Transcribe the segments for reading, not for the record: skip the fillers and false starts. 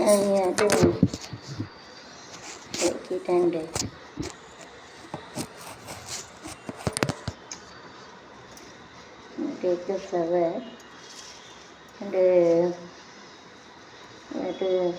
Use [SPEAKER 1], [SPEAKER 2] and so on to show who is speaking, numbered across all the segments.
[SPEAKER 1] take it and take the flower and to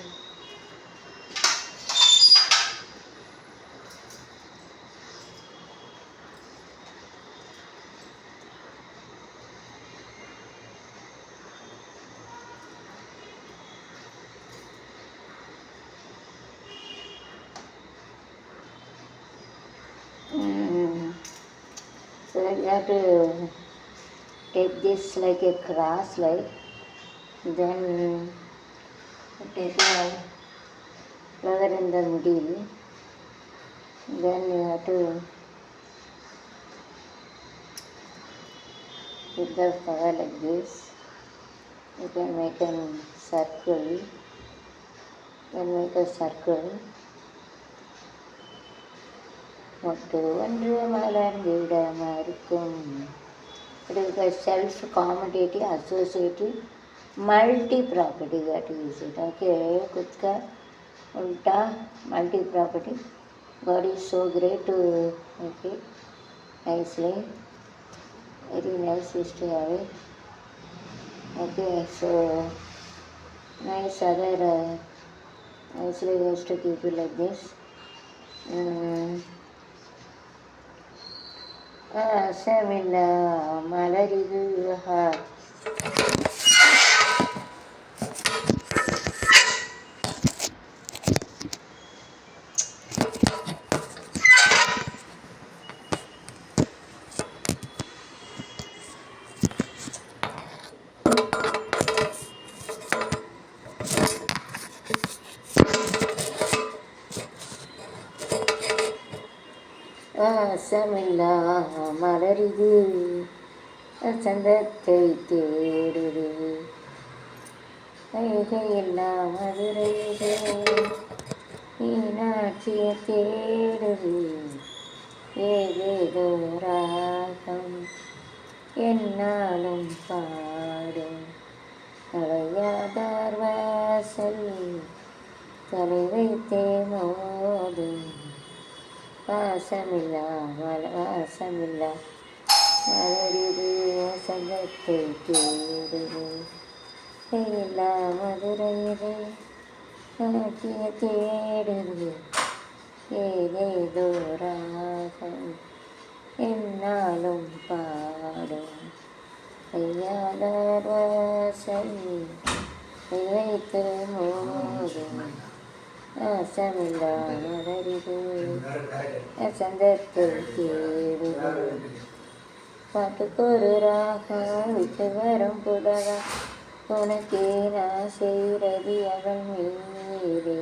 [SPEAKER 1] so you have to take this like a cross, like then take a flower in the middle, then you have to put the flower like this. You can make a circle, மொட்டு ஒன்று மலர்ந்திட மறுக்கும். It is a self-commutative, associative, multi-property that is it. Okay, Kutka, Ulta, multi-property. God is so great to make it nicely. Very nice is to have it. Okay, so nice other nicely ways to keep it like this. ஆசமில்லா மலரிது ஆசமில்லா மலரிது சந்தத்தை தேடுது கைகையில்லா மதுரையிலே மீனாட்சியை தேடுது ஏதேதோ ராகம் என்னாலும் பாடும் தலையாதார் வாசல் தலை வைத்தே மோதும் வாசமில்லா வாசமில்லா மலரிது வசந்தத்தை தேடுது கையில்லா மதுரையிலே நாட்டிய தேடுது ஏதேதோ ராகம் என்னாலும் பாடும் கையாளர் வாசல் வைத்து மோதும் ஆசமில்லா மலரிது வசந்தத்தை தேடுது. பாட்டுக்கொரு ராகம் விட்டு வரும் புலவா உனக்கே நான் செய்கிறது அவள் மீறே.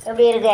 [SPEAKER 1] எப்படி இருக்க?